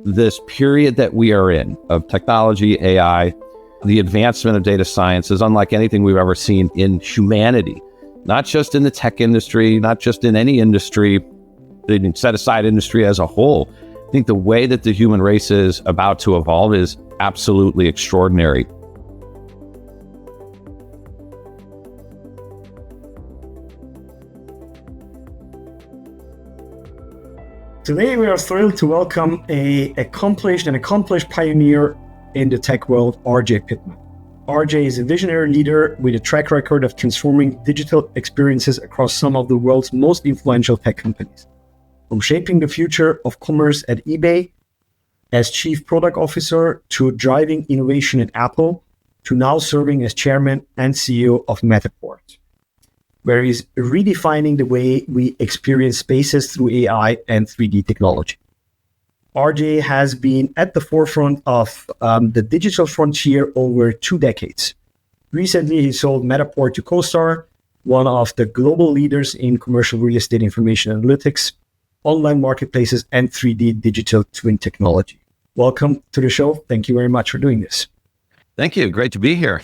This period that we are in of technology, AI, the advancement of data science is unlike anything we've ever seen in humanity, not just in the tech industry, not just in any industry, set aside industry as a whole. I think the way that the human race is about to evolve is absolutely extraordinary. Today, we are thrilled to welcome an accomplished pioneer in the tech world, RJ Pittman. RJ is a visionary leader with a track record of transforming digital experiences across some of the world's most influential tech companies. From shaping the future of commerce at eBay as Chief Product Officer to driving innovation at Apple, to now serving as Chairman and CEO of Matterport, where he's redefining the way we experience spaces through AI and 3D technology. RJ has been at the forefront of the digital frontier over 2 decades. Recently, he sold Matterport to CoStar, one of the global leaders in commercial real estate information analytics, online marketplaces, and 3D digital twin technology. Welcome to the show. Thank you very much for doing this. Thank you. Great to be here.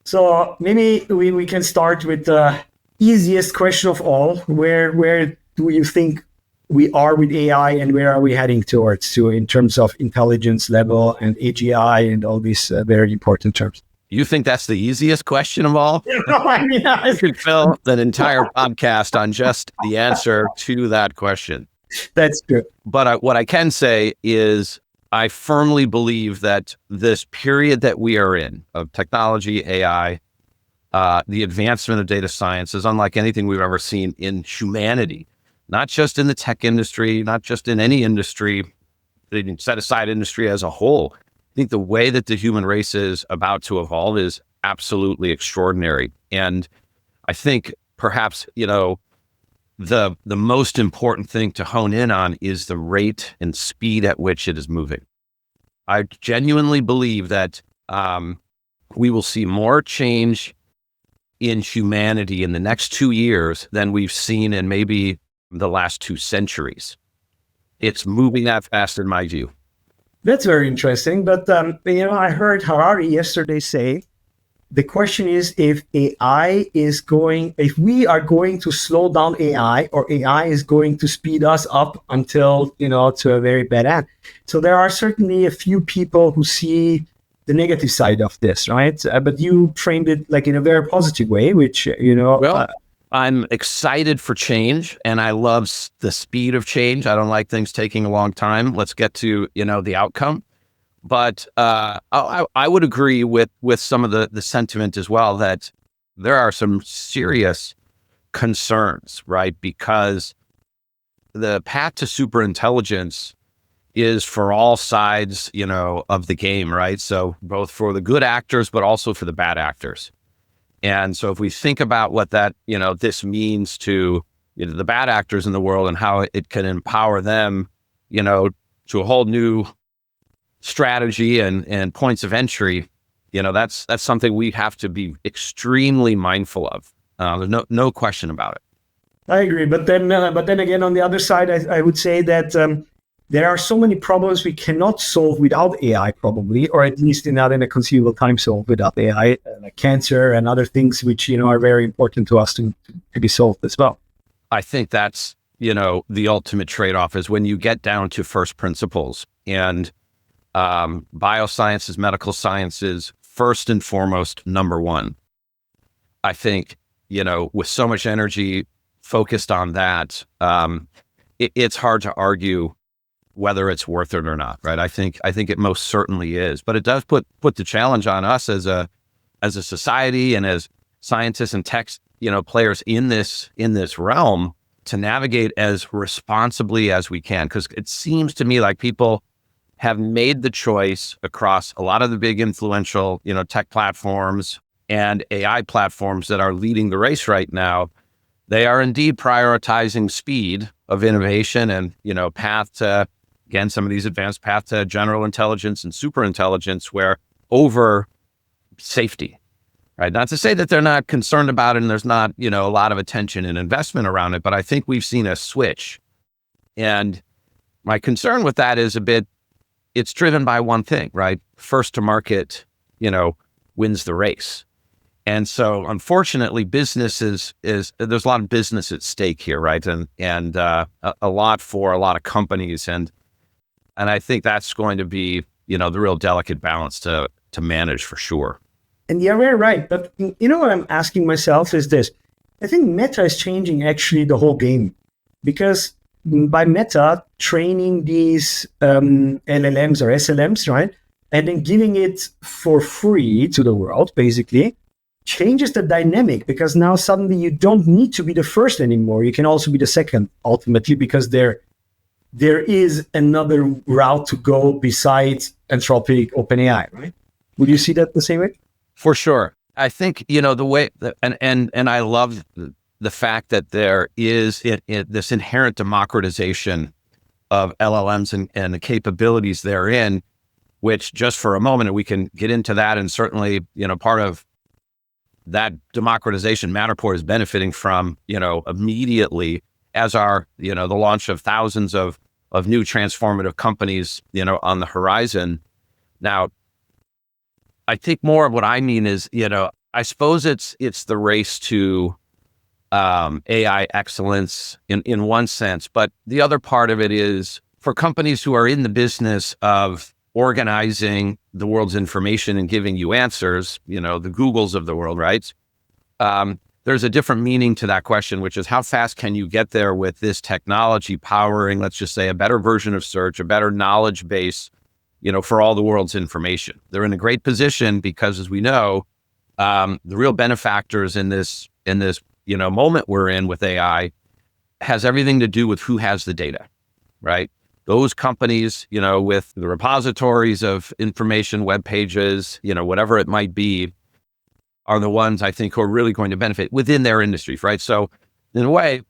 So maybe we can start with the easiest question of all. Where do you think we are with AI, and where are we heading towards in terms of intelligence level and AGI and all these very important terms? You think that's the easiest question of all? I could fill an entire podcast on just the answer to that question. That's true. But what I can say is I firmly believe that this period that we are in of technology, AI, the advancement of data science is unlike anything we've ever seen in humanity, not just in the tech industry, not just in any industry, set aside industry as a whole. I think the way that the human race is about to evolve is absolutely extraordinary. And I think perhaps, the most important thing to hone in on is the rate and speed at which it is moving. I genuinely believe that we will see more change in humanity in the next 2 years than we've seen in maybe the last 2 centuries. It's moving that fast in my view. That's very interesting. But, I heard Harari yesterday say, the question is if we are going to slow down AI, or AI is going to speed us up until, to a very bad end. So there are certainly a few people who see the negative side of this, right? But you framed it like in a very positive way, which, Well, I'm excited for change, and I love the speed of change. I don't like things taking a long time. Let's get to, the outcome. But I would agree with some of the sentiment as well, that there are some serious concerns, right? Because the path to superintelligence is for all sides, of the game, right? So both for the good actors, but also for the bad actors. And so if we think about what that, this means to the bad actors in the world and how it can empower them, to a whole new strategy and points of entry, that's something we have to be extremely mindful of. There's no question about it. I agree. But then again, on the other side, I would say that there are so many problems we cannot solve without AI, probably, or at least not in a conceivable time solved without AI, like cancer and other things which, are very important to us to be solved as well. I think that's, the ultimate trade-off is when you get down to first principles, and biosciences, medical sciences, first and foremost, number one. I think, with so much energy focused on that, it's hard to argue whether it's worth it or not, right? I think it most certainly is, but it does put the challenge on us as a society and as scientists and tech, players in this realm to navigate as responsibly as we can. Because it seems to me like people have made the choice across a lot of the big influential, tech platforms and AI platforms that are leading the race right now. They are indeed prioritizing speed of innovation and, path to, again, some of these advanced path to general intelligence and super intelligence, where over safety, right? Not to say that they're not concerned about it and there's not, a lot of attention and investment around it, but I think we've seen a switch. And My concern with that is it's driven by one thing, right? First to market, wins the race. And so unfortunately, business is there's a lot of business at stake here, right? And a lot for a lot of companies. And I think that's going to be, the real delicate balance to manage for sure. And you're very right. But what I'm asking myself is this. I think Meta is changing actually the whole game, because by Meta training these LLMs or SLMs, right, and then giving it for free to the world, basically, changes the dynamic, because now suddenly you don't need to be the first anymore. You can also be the second, ultimately, because there is another route to go besides Anthropic, OpenAI, right? Would you see that the same way? For sure. I think, the way that, and I love the fact that there is this inherent democratization of LLMs and the capabilities therein, which just for a moment, and we can get into that, and certainly, part of that democratization Matterport is benefiting from, immediately, as are, the launch of thousands of new transformative companies, on the horizon. Now, I think more of what I mean is, I suppose it's the race to AI excellence in one sense, but the other part of it is for companies who are in the business of organizing the world's information and giving you answers, the Googles of the world, right? There's a different meaning to that question, which is how fast can you get there with this technology powering, let's just say, a better version of search, a better knowledge base, for all the world's information. They're in a great position because, as we know, the real benefactors in this moment we're in with AI has everything to do with who has the data, right? Those companies, with the repositories of information, web pages, whatever it might be, are the ones I think who are really going to benefit within their industries, right? So in a way,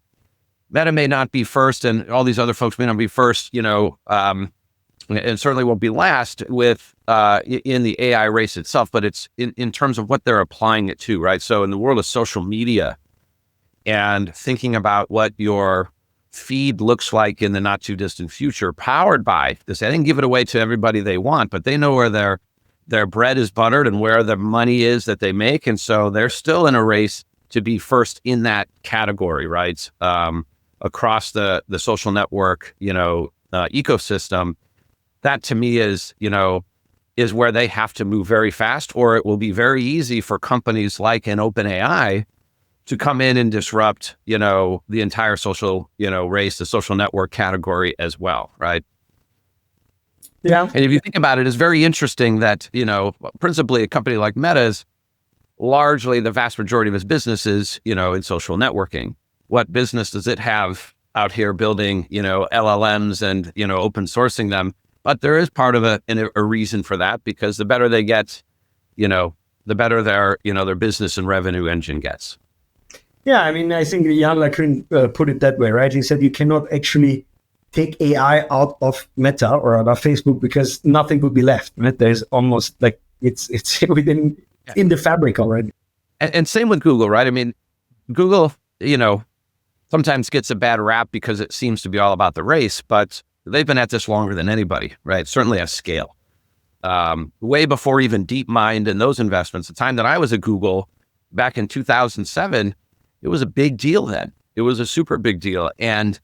Meta may not be first, and all these other folks may not be first, and certainly won't be last with in the AI race itself, but it's in terms of what they're applying it to, right? So in the world of social media and thinking about what your feed looks like in the not too distant future, powered by this, they didn't give it away to everybody they want, but they know where their bread is buttered and where the money is that they make. And so they're still in a race to be first in that category, right? Across the social network, ecosystem. That to me is where they have to move very fast, or it will be very easy for companies like an OpenAI to come in and disrupt, the entire social, race, the social network category as well, right? Yeah. And if you think about it, it's very interesting that, principally a company like Meta is largely the vast majority of its business is, in social networking. What business does it have out here building, LLMs and, open sourcing them? But there is part of a reason for that, because the better they get, the better their business and revenue engine gets. Yeah, I mean, I think Jan LeCun put it that way, right? He said you cannot actually take AI out of Meta or out of Facebook because nothing would be left, right? There's almost like it's within in the fabric already. And same with Google, right? I mean, Google, sometimes gets a bad rap because it seems to be all about the race, but they've been at this longer than anybody, right? Certainly at scale. Way before even DeepMind and those investments, the time that I was at Google back in 2007, it was a big deal then. It was a super big deal. And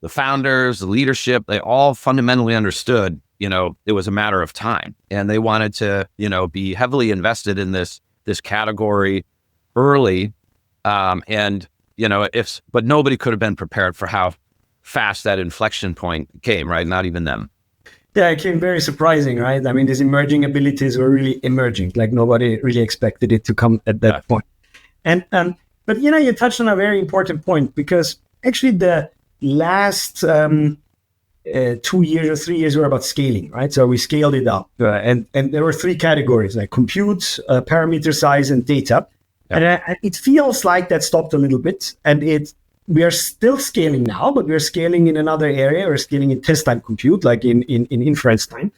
the founders, the leadership, they all fundamentally understood, it was a matter of time. And they wanted to, be heavily invested in this category early. But nobody could have been prepared for how fast that inflection point came, right? Not even them. Yeah, it came very surprising, right? I mean, these emerging abilities were really emerging, like nobody really expected it to come at that point. And but you touched on a very important point, because actually the last 2 years or 3 years were about scaling, right? So we scaled it up, and there were 3 categories, like compute, parameter size, and data. Yeah. And it feels like that stopped a little bit, and we are still scaling now, but we're scaling in another area. We're scaling in test time compute, like in inference time,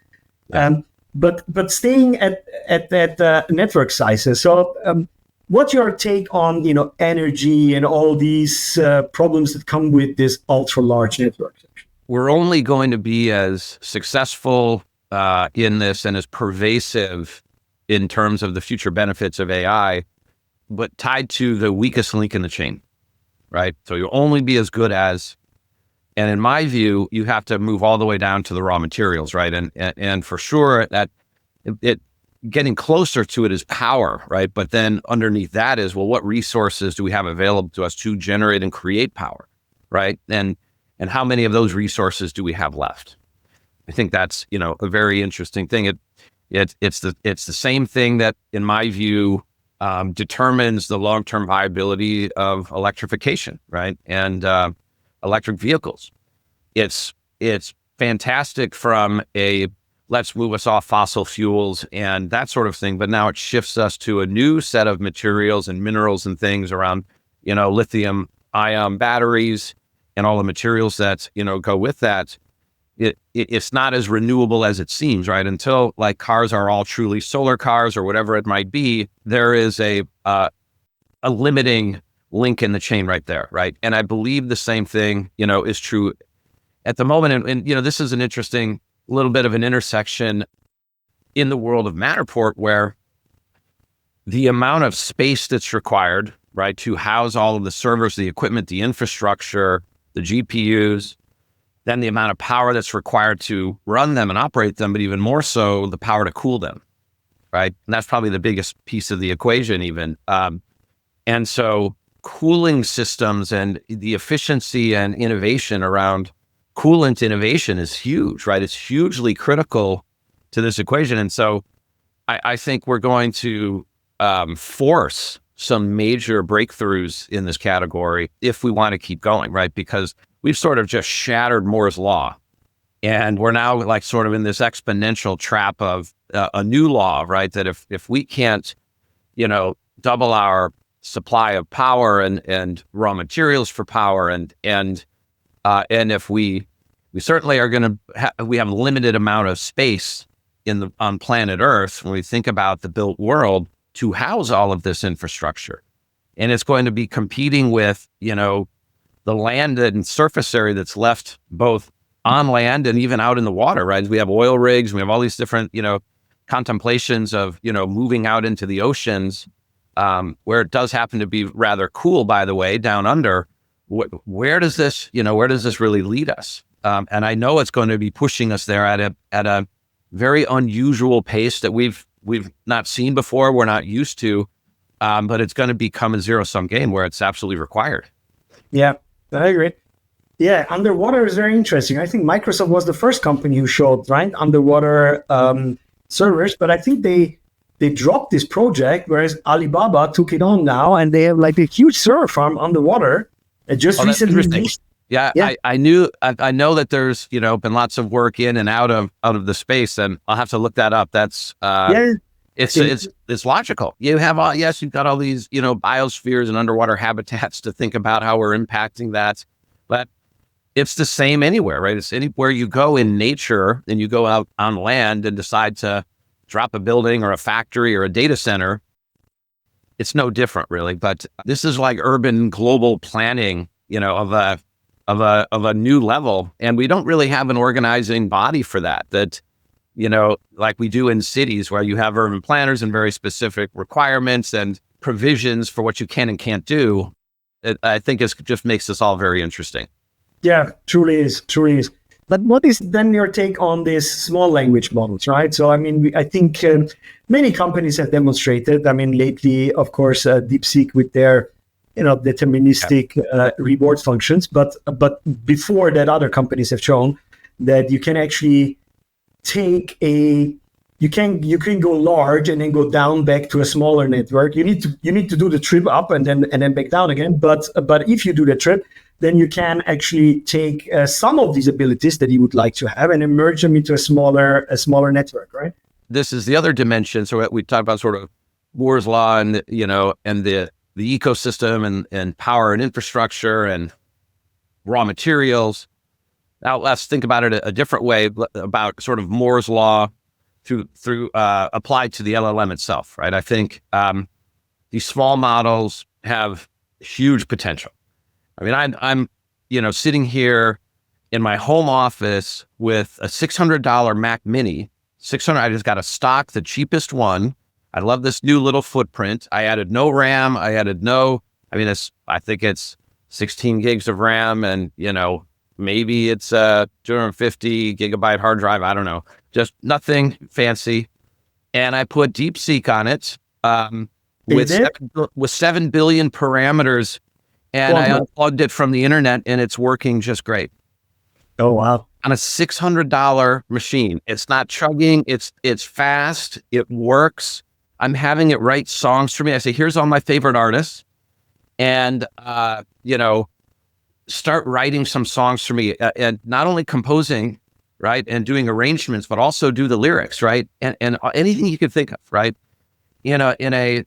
but staying at that network sizes. So what's your take on energy and all these problems that come with this ultra large networks? we're only going to be as successful in this and as pervasive in terms of the future benefits of AI, but tied to the weakest link in the chain, right? So you'll only be as good as, and in my view, you have to move all the way down to the raw materials, right? And for sure that it getting closer to it is power, right? But then underneath that is, well, what resources do we have available to us to generate and create power, right? And how many of those resources do we have left? I think that's, a very interesting thing. It's the same thing that, in my view, determines the long-term viability of electrification, right? And electric vehicles. It's fantastic from a let's move us off fossil fuels and that sort of thing, but now it shifts us to a new set of materials and minerals and things around, lithium ion batteries and all the materials that, go with that. It's not as renewable as it seems, right? Until like cars are all truly solar cars or whatever it might be, there is a limiting link in the chain right there, right? And I believe the same thing, is true at the moment. And this is an interesting little bit of an intersection in the world of Matterport, where the amount of space that's required, right, to house all of the servers, the equipment, the infrastructure, the GPUs, then the amount of power that's required to run them and operate them, but even more so, the power to cool them, right? And that's probably the biggest piece of the equation even. And so cooling systems and the efficiency and innovation around coolant innovation is huge, right? It's hugely critical to this equation. And so I think we're going to force some major breakthroughs in this category if we want to keep going, right? Because we've sort of just shattered Moore's law. And we're now like sort of in this exponential trap of a new law, right? That if we can't, double our supply of power and raw materials for power and if we certainly are going to we have a limited amount of space on planet Earth when we think about the built world to house all of this infrastructure, and it's going to be competing with the land and surface area that's left both on land and even out in the water, right? We have oil rigs, we have all these different contemplations of moving out into the oceans, where it does happen to be rather cool, by the way, down under. Where does this really lead us? And I know it's going to be pushing us there at a very unusual pace that we've not seen before. We're not used to, but it's going to become a zero-sum game where it's absolutely required. Yeah, I agree. Yeah, underwater is very interesting. I think Microsoft was the first company who showed, right, underwater servers, but I think they dropped this project, whereas Alibaba took it on now, and they have like a huge server farm underwater. It just recently released. Yeah. I know that there's been lots of work in and out of the space, and I'll have to look that up. That's it's logical. You have you've got all these biospheres and underwater habitats to think about how we're impacting that, but it's the same anywhere, right? It's anywhere you go in nature, and you go out on land and decide to drop a building or a factory or a data center. It's no different, really. But this is like urban global planning, of a new level, and we don't really have an organizing body for that. That like we do in cities, where you have urban planners and very specific requirements and provisions for what you can and can't do. I think it just makes this all very interesting. Yeah, truly is. But what is then your take on these small language models, right? So, I mean, I think many companies have demonstrated. I mean, lately, of course, DeepSeek with their, deterministic reward functions. But before that, other companies have shown that you can actually take you can go large and then go down back to a smaller network. You need to do the trip up and then back down again. But if you do the trip, then you can actually take some of these abilities that you would like to have and merge them into a smaller network, right? This is the other dimension. So we talked about sort of Moore's law and the ecosystem and power and infrastructure and raw materials. Now let's think about it a different way, about sort of Moore's law through applied to the LLM itself, right? I think these small models have huge potential. I mean, I'm sitting here in my home office with a $600 Mac Mini. I just got a stock, the cheapest one. I love this new little footprint. I added no RAM. I think it's 16 gigs of RAM, and maybe it's a 250 gigabyte hard drive. I don't know, just nothing fancy. And I put DeepSeek on it with 7 billion parameters, and I unplugged it from the internet, and it's working just great. Oh, wow. On a $600 machine. It's not chugging. It's fast. It works. I'm having it write songs for me. I say, here's all my favorite artists, and, start writing some songs for me, and not only composing, right, and doing arrangements, but also do the lyrics, right? And anything you could think of, right? In a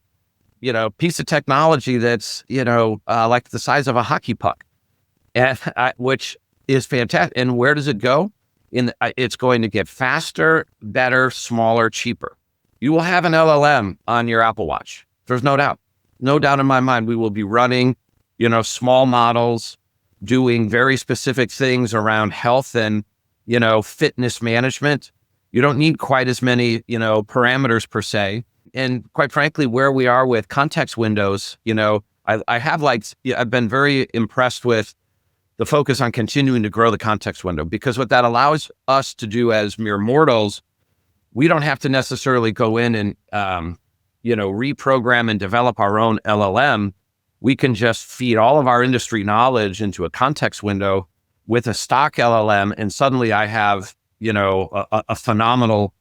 piece of technology that's, like the size of a hockey puck, and which is fantastic. And where does it go? It's going to get faster, better, smaller, cheaper. You will have an LLM on your Apple Watch. There's no doubt in my mind. We will be running, small models, doing very specific things around health and, fitness management. You don't need quite as many, parameters per se. And quite frankly, where we are with context windows, I've been very impressed with the focus on continuing to grow the context window, because what that allows us to do as mere mortals, we don't have to necessarily go in and, reprogram and develop our own LLM. We can just feed all of our industry knowledge into a context window with a stock LLM, and suddenly I have, a phenomenal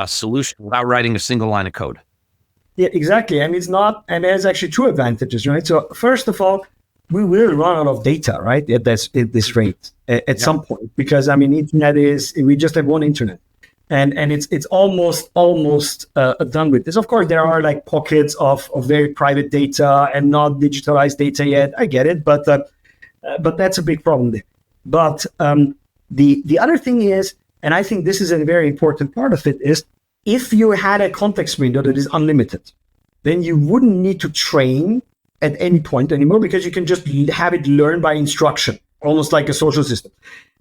solution without writing a single line of code. Yeah, exactly. And there's actually two advantages, right? So first of all, we will run out of data, right? At this rate at some point, because internet we just have one internet, and it's almost done with this. Of course, there are like pockets of very private data and not digitalized data yet. I get it, but that's a big problem there. But the other thing is, and I think this is a very important part of it, is if you had a context window that is unlimited, then you wouldn't need to train at any point anymore, because you can just have it learn by instruction, almost like a social system.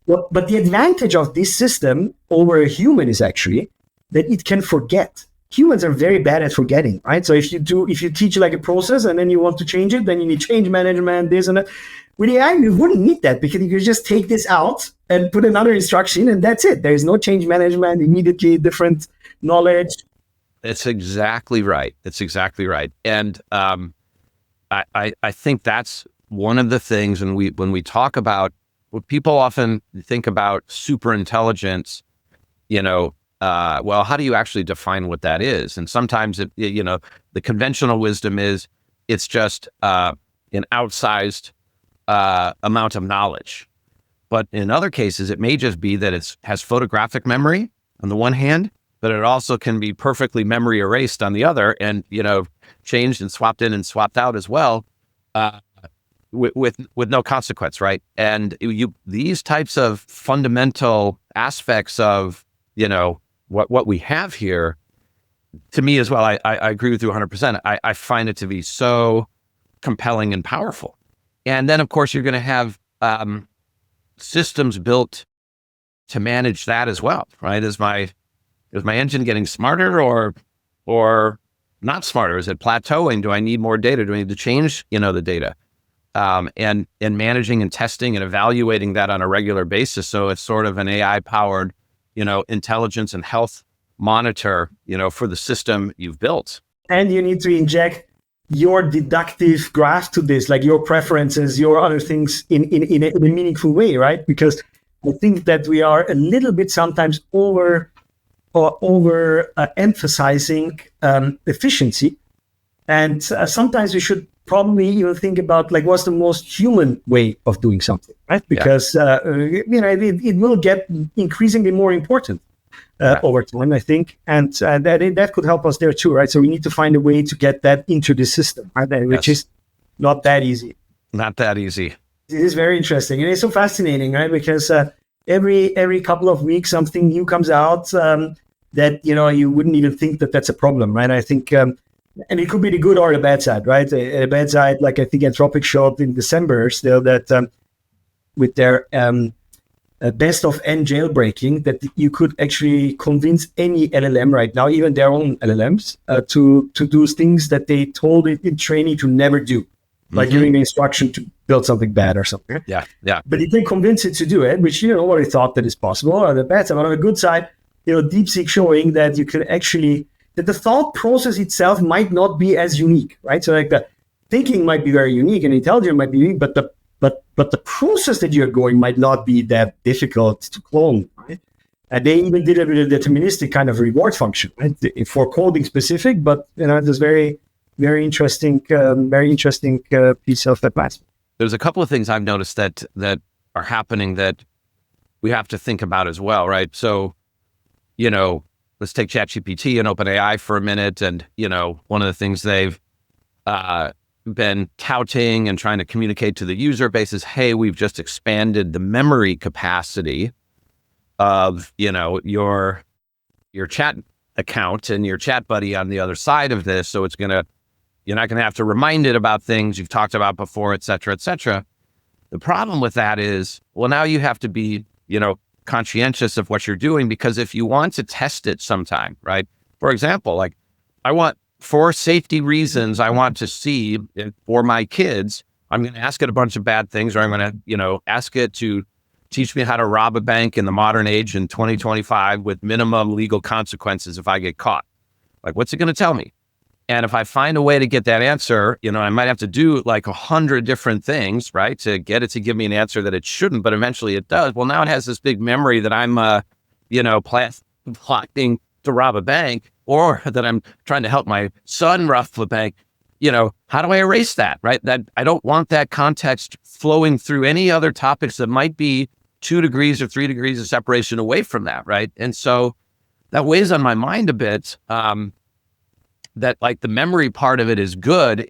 But the advantage of this system over a human is actually that it can forget. Humans are very bad at forgetting, right? So if you teach like a process and then you want to change it, then you need change management, this and that. With AI, you wouldn't need that, because you could just take this out and put another instruction, and that's it. There is no change management, immediately different knowledge. That's exactly right. And I think that's one of the things when we talk about what people often think about super intelligence, well, how do you actually define what that is? And sometimes the conventional wisdom is it's just an outsized amount of knowledge. But in other cases, it may just be that it has photographic memory on the one hand, but it also can be perfectly memory erased on the other, and changed and swapped in and swapped out as well, with no consequence, right? And these types of fundamental aspects of what we have here, to me as well, I agree with you 100%. I find it to be so compelling and powerful. And then of course you're going to have systems built to manage that as well, right? Is my engine getting smarter or not smarter? Is it plateauing? Do I need more data? Do I need to change, the data? And managing and testing and evaluating that on a regular basis. So it's sort of an AI powered, intelligence and health monitor, for the system you've built. And you need to inject your deductive graph to this, like your preferences, your other things in a meaningful way, right? Because I think that we are a little bit sometimes over emphasizing efficiency, and sometimes we should probably even think about like what's the most human way of doing something, right? Because it will get increasingly more important over time, I think, and that could help us there too, right? So we need to find a way to get that into the system, right? Which is not that easy. Not that easy. It is very interesting, and it's so fascinating, right? Because every couple of weeks something new comes out that you wouldn't even think that that's a problem, right? I think, and it could be the good or the bad side, right? The bad side, like I think Anthropic showed in December still that with their best of N jailbreaking, that you could actually convince any LLM right now, even their own LLMs, to do things that they told it in training to never do, like giving the instruction to build something bad or something. Yeah. But you can convince it to do it, which nobody thought that is possible. On the bad side, but on the good side, DeepSeek showing that you can actually, that the thought process itself might not be as unique, right? So like the thinking might be very unique and intelligence might be unique, but the process that you're going might not be that difficult to clone, right? And they even did it with a deterministic kind of reward function, right? For coding specific, but it was very, very interesting piece of advancement. There's a couple of things I've noticed that are happening that we have to think about as well, right? So, let's take ChatGPT and OpenAI for a minute. And, one of the things they've been touting and trying to communicate to the user base is, hey, we've just expanded the memory capacity of, your chat account and your chat buddy on the other side of this. So you're not going to have to remind it about things you've talked about before, et cetera, et cetera. The problem with that is, well, now you have to be, conscientious of what you're doing, because if you want to test it sometime, right? For example, like for safety reasons, I want to see for my kids, I'm going to ask it a bunch of bad things, or I'm going to, ask it to teach me how to rob a bank in the modern age in 2025 with minimum legal consequences if I get caught. Like, what's it going to tell me? And if I find a way to get that answer, I might have to do like 100 different things, right, to get it to give me an answer that it shouldn't, but eventually it does. Well, now it has this big memory that I'm, plotting to rob a bank, or that I'm trying to help my son rob a bank. How do I erase that, right? That I don't want that context flowing through any other topics that might be 2 degrees or 3 degrees of separation away from that, right? And so that weighs on my mind a bit. That like the memory part of it is good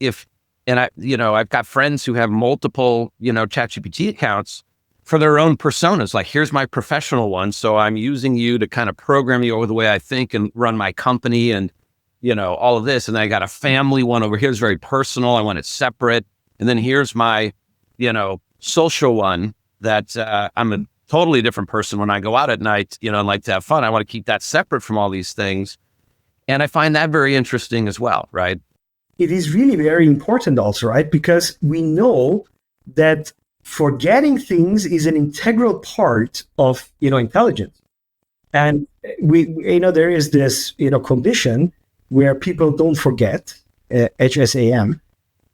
I've got friends who have multiple, ChatGPT accounts for their own personas. Like, here's my professional one. So I'm using you to kind of program you over the way I think and run my company and, all of this. And then I got a family one over here. It's very personal. I want it separate. And then here's my, social one that I'm a totally different person when I go out at night, and like to have fun. I want to keep that separate from all these things. And I find that very interesting as well, right? It is really very important also, right? Because we know that forgetting things is an integral part of, intelligence. And there is this, condition where people don't forget, HSAM,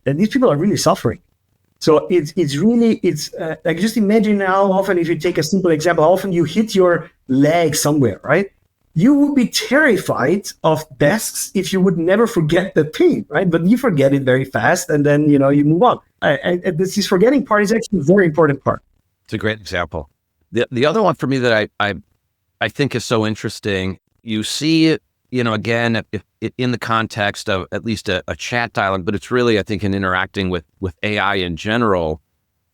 and these people are really suffering. So it's like, just imagine how often, if you take a simple example, how often you hit your leg somewhere, right? You would be terrified of desks if you would never forget the pain, right? But you forget it very fast, and then you move on. And this forgetting part is actually a very important part. It's a great example. The other one for me that I think is so interesting, you see it, again, in the context of at least a chat dialogue, but it's really, I think, in interacting with AI in general.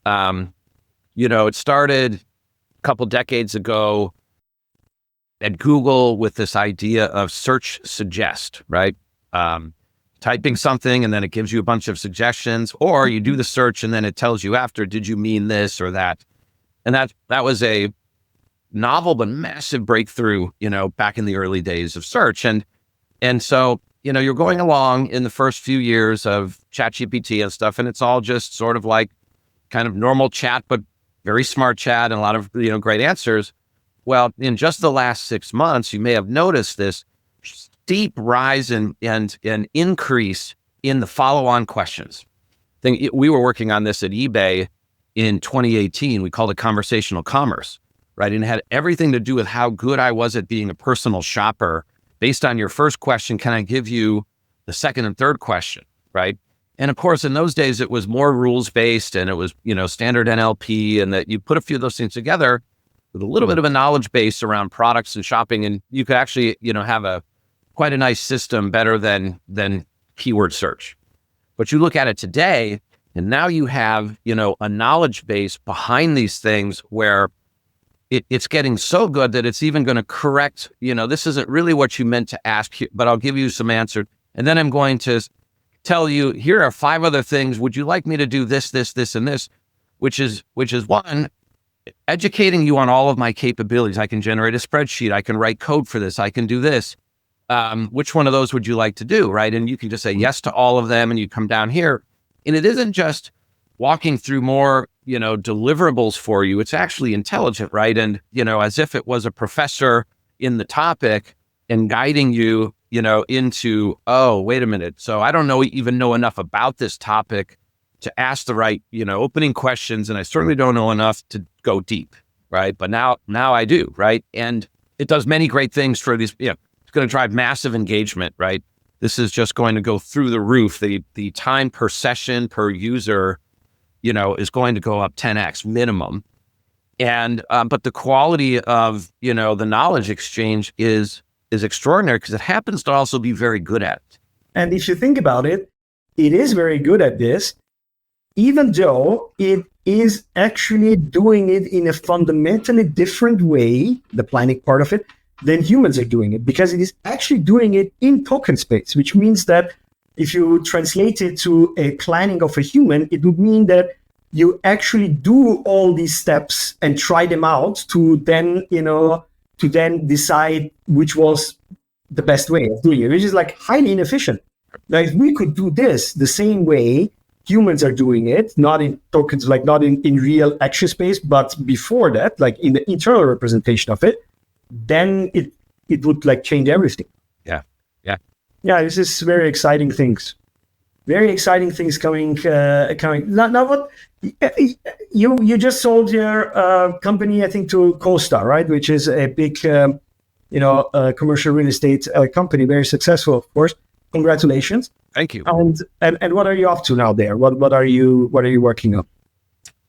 It started a couple decades ago at Google with this idea of search suggest, right? Typing something and then it gives you a bunch of suggestions, or you do the search and then it tells you after, did you mean this or that? And that was a novel but massive breakthrough, back in the early days of search. And so, you're going along in the first few years of ChatGPT and stuff, and it's all just sort of like kind of normal chat, but very smart chat and a lot of, great answers. Well, in just the last 6 months, you may have noticed this steep rise and increase in the follow-on questions. We were working on this at eBay in 2018. We called it conversational commerce, right? And it had everything to do with how good I was at being a personal shopper. Based on your first question, can I give you the second and third question, right? And of course, in those days, it was more rules-based and it was, standard NLP, and that you put a few of those things together with a little bit of a knowledge base around products and shopping, and you could actually, have quite a nice system, better than keyword search. But you look at it today, and now you have, a knowledge base behind these things where it's getting so good that it's even going to correct, this isn't really what you meant to ask, but I'll give you some answer. And then I'm going to tell you, here are 5 other things. Would you like me to do this, this, this, and this? Which is one, educating you on all of my capabilities. I can generate a spreadsheet. I can write code for this. I can do this. Which one of those would you like to do, right? And you can just say yes to all of them, and you come down here. And it isn't just walking through more, deliverables for you. It's actually intelligent, right? And, as if it was a professor in the topic and guiding you, into, oh, wait a minute. So I don't even know enough about this topic to ask the right, opening questions. And I certainly don't know enough to go deep, right? But now I do, right? And it does many great things for these, it's going to drive massive engagement, right? This is just going to go through the roof. The time per session per user, is going to go up 10x minimum. And, but the quality of, the knowledge exchange is extraordinary because it happens to also be very good at it. And if you think about it, it is very good at this, even though it is actually doing it in a fundamentally different way, the planning part of it, than humans are doing it, because it is actually doing it in token space, which means that if you translate it to a planning of a human, it would mean that you actually do all these steps and try them out to then, decide which was the best way of doing it, which is like highly inefficient. Like we could do this the same way humans are doing it, not in tokens, like not in real action space, but before that, like in the internal representation of it, then it would like change everything. Yeah, this is very exciting things. Very exciting things coming. Now what you just sold your company, I think, to CoStar, right? Which is a big, commercial real estate company, very successful, of course. Congratulations. Thank you. And what are you up to now there? What are you working on?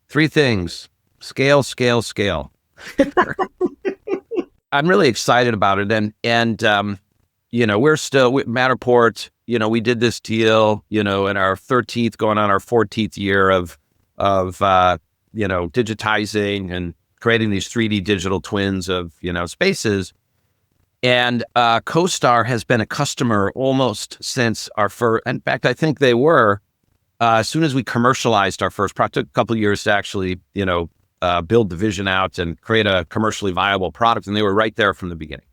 3 things: scale, scale, scale. I'm really excited about it, and we're still with Matterport. We did this deal, in our 13th, going on our 14th year of digitizing and creating these 3D digital twins of spaces. And CoStar has been a customer almost since our first. In fact, I think they were as soon as we commercialized our first product. It took a couple of years to actually, build the vision out and create a commercially viable product, and they were right there from the beginning.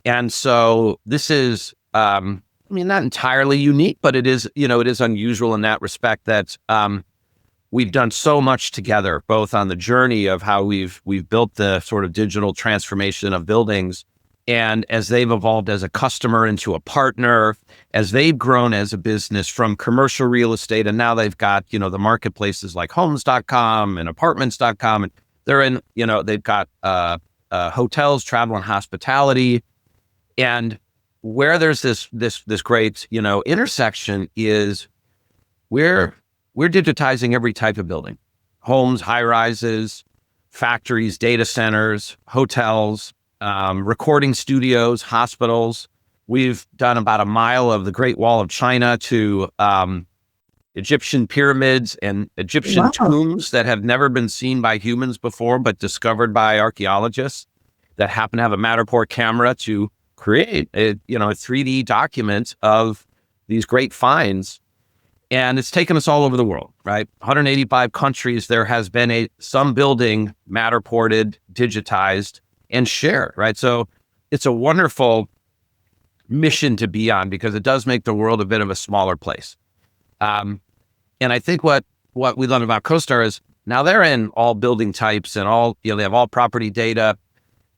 And so this is, not entirely unique, but it is, it is unusual in that respect that we've done so much together, both on the journey of how we've built the sort of digital transformation of buildings, and as they've evolved as a customer into a partner, as they've grown as a business from commercial real estate, and now they've got, the marketplaces like homes.com and apartments.com, and they're in, they've got hotels, travel and hospitality. And where there's this great, intersection is we're digitizing every type of building: homes, high rises, factories, data centers, hotels, recording studios, hospitals. We've done about a mile of the Great Wall of China to Egyptian pyramids and Egyptian tombs that have never been seen by humans before, but discovered by archaeologists that happen to have a Matterport camera to create a 3D document of these great finds. And it's taken us all over the world, right? 185 countries, there has been some building Matterported, digitized, and shared, right? So it's a wonderful mission to be on because it does make the world a bit of a smaller place. And I think what we love about CoStar is now they're in all building types and all, they have all property data.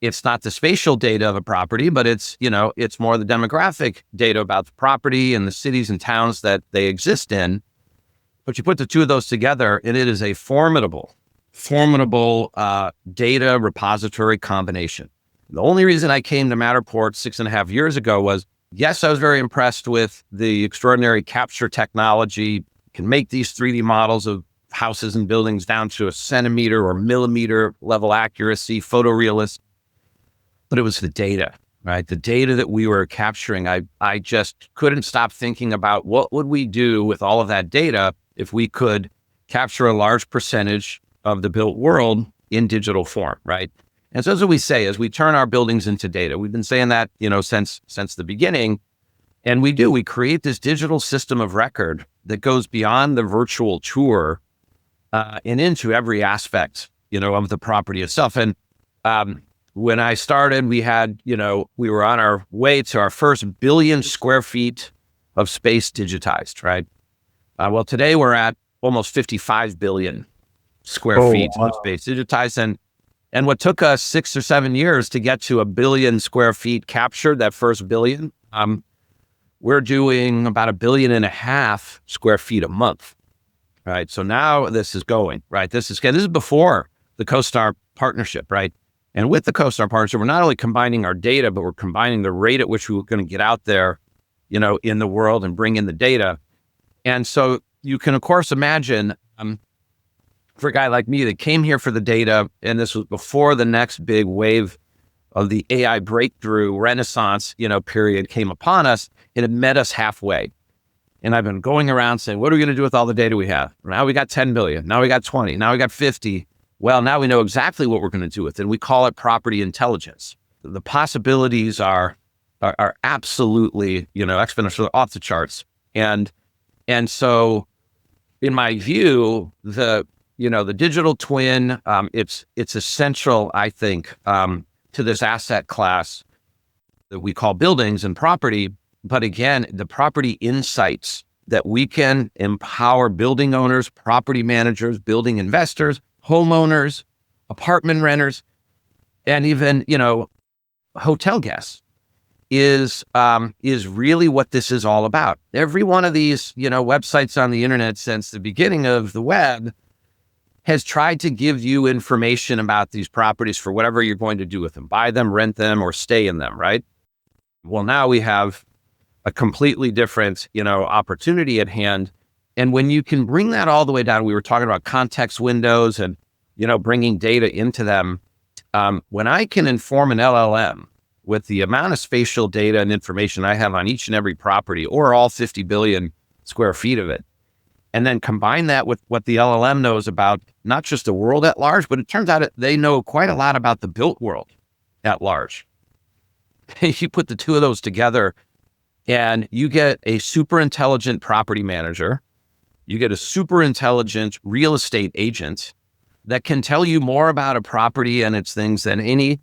It's not the spatial data of a property, but it's more the demographic data about the property and the cities and towns that they exist in. But you put the two of those together and it is a formidable data repository combination. The only reason I came to Matterport 6.5 years ago was, yes, I was very impressed with the extraordinary capture technology, can make these 3D models of houses and buildings down to a centimeter or millimeter level accuracy, photorealist. But it was the data, right? The data that we were capturing. I just couldn't stop thinking about what would we do with all of that data if we could capture a large percentage of the built world in digital form, right? And so as we say, as we turn our buildings into data, we've been saying that, since the beginning, and we create this digital system of record that goes beyond the virtual tour and into every aspect of the property itself. And when I started, we were on our way to our first billion square feet of space digitized, right? Well, today we're at almost 55 billion square feet of space digitized. And what took us 6 or 7 years to get to a billion square feet captured, that first billion, we're doing about 1.5 billion square feet a month, right? So now this is going, right? This is before the CoStar partnership, right? And with the CoStar partnership, we're not only combining our data, but we're combining the rate at which we're going to get out there, in the world and bring in the data. And so you can, of course, imagine for a guy like me that came here for the data, and this was before the next big wave of the AI breakthrough renaissance, period came upon us, and it met us halfway. And I've been going around saying, what are we going to do with all the data we have? Now we got 10 billion. Now we got 20. Now we got 50. Well, now we know exactly what we're going to do with it. And we call it property intelligence. The possibilities are absolutely, exponential, off the charts. And so in my view, the digital twin, it's essential, I think, to this asset class that we call buildings and property. But again, the property insights that we can empower building owners, property managers, building investors, homeowners, apartment renters, and even, hotel guests is really what this is all about. Every one of these, websites on the internet since the beginning of the web has tried to give you information about these properties for whatever you're going to do with them, buy them, rent them, or stay in them, right? Well, now we have a completely different, opportunity at hand. And when you can bring that all the way down, we were talking about context windows and, bringing data into them. When I can inform an LLM with the amount of spatial data and information I have on each and every property, or all 50 billion square feet of it, and then combine that with what the LLM knows about not just the world at large, but it turns out they know quite a lot about the built world at large. You put the two of those together and you get a super intelligent property manager, you get a super intelligent real estate agent that can tell you more about a property and its things than any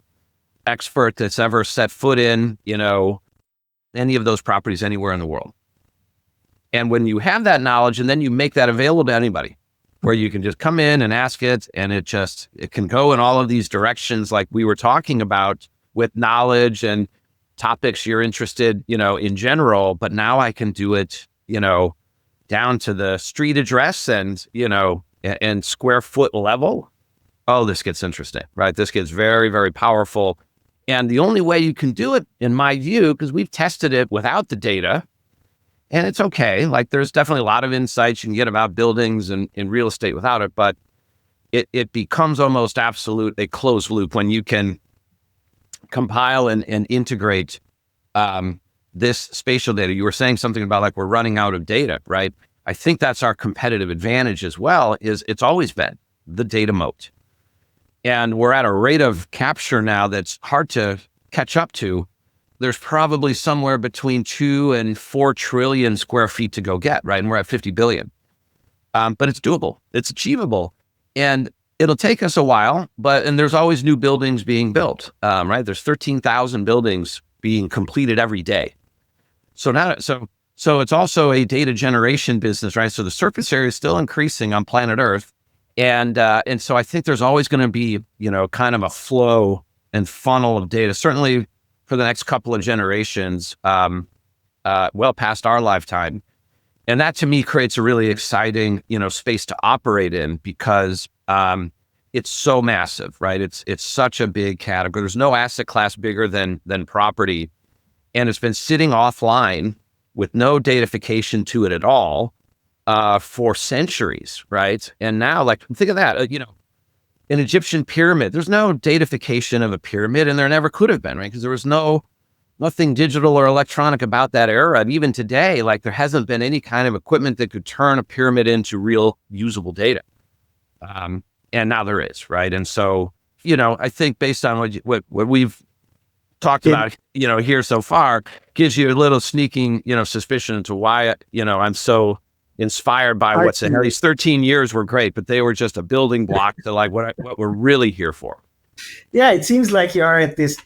expert that's ever set foot in, any of those properties anywhere in the world. And when you have that knowledge and then you make that available to anybody, where you can just come in and ask it, and it can go in all of these directions like we were talking about with knowledge and topics you're interested, in general, but now I can do it, down to the street address and, and square foot level. Oh, this gets interesting, right? This gets very, very powerful. And the only way you can do it, in my view, because we've tested it without the data, and it's okay. Like there's definitely a lot of insights you can get about buildings and in real estate without it, but it becomes almost absolute a closed loop when you can compile and integrate this spatial data. You were saying something about like we're running out of data, right? I think that's our competitive advantage as well, is it's always been the data moat. And we're at a rate of capture now that's hard to catch up to. There's probably somewhere between 2 and 4 trillion square feet to go get, right? And we're at 50 billion. But it's doable, it's achievable. And it'll take us a while, and there's always new buildings being built, right? There's 13,000 buildings being completed every day. So it's also a data generation business, right? So the surface area is still increasing on planet Earth. And so I think there's always going to be, kind of a flow and funnel of data, certainly for the next couple of generations, well past our lifetime. And that to me creates a really exciting, space to operate in, because it's so massive, right? It's such a big category. There's no asset class bigger than property. And it's been sitting offline with no datafication to it at all for centuries, right? And now, like, think of that, an Egyptian pyramid. There's no datafication of a pyramid, and there never could have been, right? Because there was nothing digital or electronic about that era. And even today, like, there hasn't been any kind of equipment that could turn a pyramid into real usable data. And now there is, right? And so, I think based on what we've talked about, here so far, gives you a little sneaking, suspicion into why, I'm so inspired by what's in there. These 13 years were great, but they were just a building block to like what we're really here for. Yeah, it seems like you are at this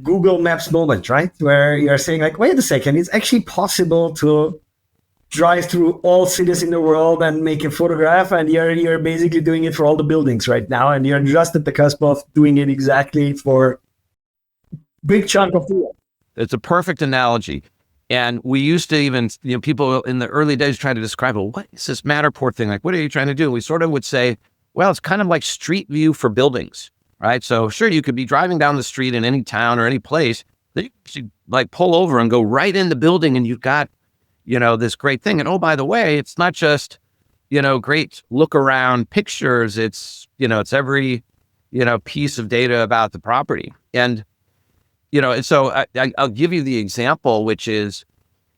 Google Maps moment, right? Where you're saying like, wait a second, it's actually possible to drive through all cities in the world and make a photograph, and you're basically doing it for all the buildings right now, and you're just at the cusp of doing it exactly for big chunk of the world. It's a perfect analogy. And we used to even, people in the early days try to describe, well, what is this Matterport thing? Like, what are you trying to do? We sort of would say, well, it's kind of like street view for buildings, right? So sure, you could be driving down the street in any town or any place, then you should like pull over and go right in the building, and you've got, this great thing. And oh, by the way, it's not just, great look around pictures. It's, it's every, piece of data about the property. And, and so I'll give you the example, which is,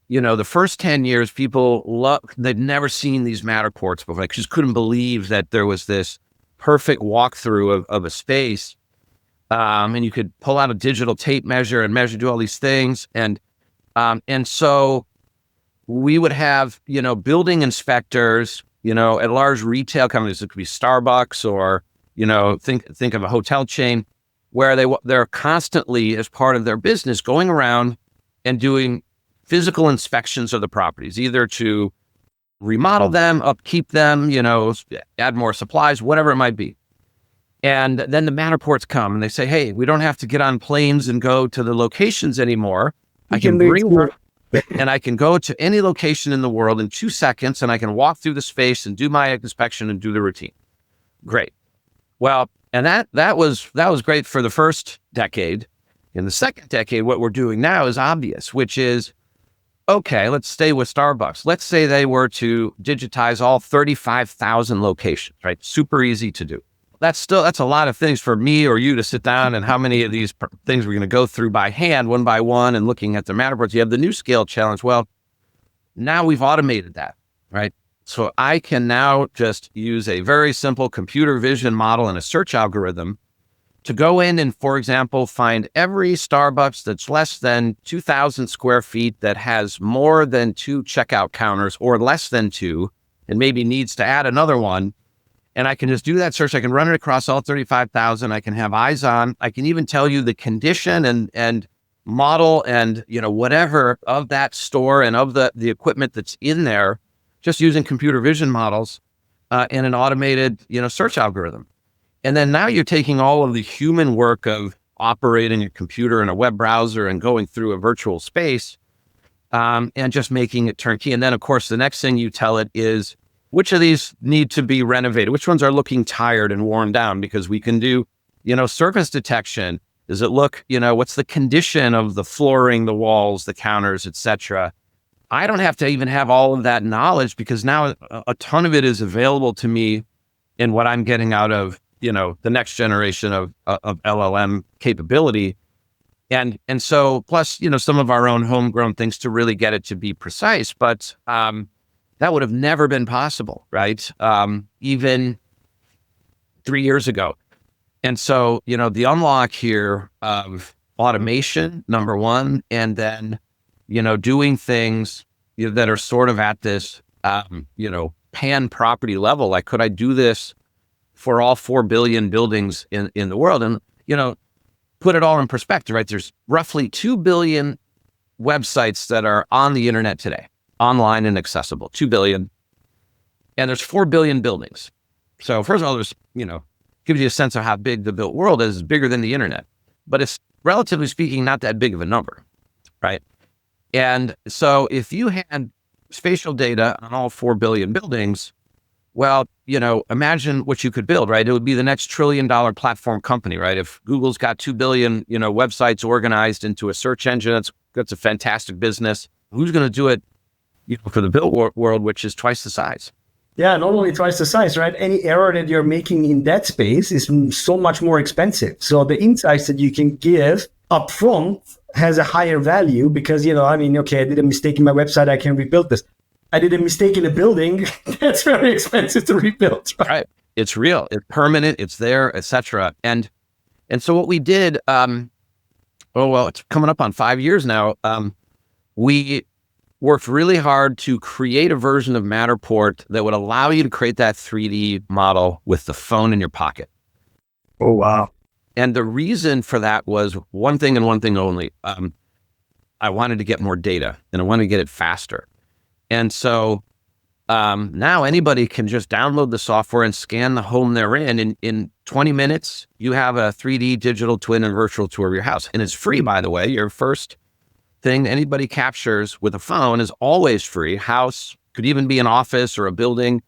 the first 10 years, people they'd never seen these Matterports before. They just couldn't believe that there was this perfect walkthrough of a space. And you could pull out a digital tape measure and do all these things. And so we would have, building inspectors, at large retail companies. It could be Starbucks or, think of a hotel chain, where they're constantly, as part of their business, going around and doing physical inspections of the properties, either to remodel them, upkeep them, add more supplies, whatever it might be. And then the Matterports come and they say, hey, we don't have to get on planes and go to the locations anymore. I can bring her and I can go to any location in the world in 2 seconds, and I can walk through the space and do my inspection and do the routine. Great. Well, and that was great for the first decade. In the second decade, what we're doing now is obvious, which is, okay, let's stay with Starbucks. Let's say they were to digitize all 35,000 locations, right? Super easy to do. That's a lot of things for me or you to sit down, and how many of these things we're going to go through by hand, one by one, and looking at the Matterports. You have the new scale challenge. Well, now we've automated that, right? So I can now just use a very simple computer vision model and a search algorithm to go in and, for example, find every Starbucks that's less than 2,000 square feet, that has more than 2 checkout counters or less than 2, and maybe needs to add another one. And I can just do that search. I can run it across all 35,000. I can have eyes on. I can even tell you the condition and model and, whatever of that store and of the equipment that's in there, just using computer vision models and an automated, search algorithm. And then now you're taking all of the human work of operating a computer and a web browser and going through a virtual space and just making it turnkey. And then, of course, the next thing you tell it is, which of these need to be renovated? Which ones are looking tired and worn down? Because we can do, surface detection. Does it look, what's the condition of the flooring, the walls, the counters, etc.? I don't have to even have all of that knowledge, because now a ton of it is available to me in what I'm getting out of, the next generation of LLM capability. And so plus, some of our own homegrown things to really get it to be precise. But that would have never been possible, right? Even 3 years ago. And so, the unlock here of automation, number one, and then, doing things that are sort of at this, pan property level. Like, could I do this for all 4 billion buildings in the world? And, put it all in perspective, right? There's roughly 2 billion websites that are on the internet today, online and accessible, 2 billion. And there's 4 billion buildings. So first of all, there's, gives you a sense of how big the built world is. It's bigger than the internet, but it's relatively speaking, not that big of a number, right? And so if you had spatial data on all 4 billion buildings, well, imagine what you could build, right? It would be the next $1 trillion platform company, right? If Google's got 2 billion, websites organized into a search engine, that's a fantastic business. Who's going to do it, for the built world, which is twice the size? Yeah, not only twice the size, right? Any error that you're making in that space is so much more expensive. So the insights that you can give upfront has a higher value, because, okay, I did a mistake in my website, I can rebuild this. I did a mistake in a building, that's very expensive to rebuild. Right. It's real, it's permanent, it's there, etc. And so what we did, it's coming up on 5 years now. We worked really hard to create a version of Matterport that would allow you to create that 3D model with the phone in your pocket. Oh, wow. And the reason for that was one thing and one thing only. I wanted to get more data and I wanted to get it faster. And so now anybody can just download the software and scan the home they're in. In 20 minutes, you have a 3D digital twin and virtual tour of your house. And it's free, by the way. Your first thing anybody captures with a phone is always free. House, could even be an office or a building.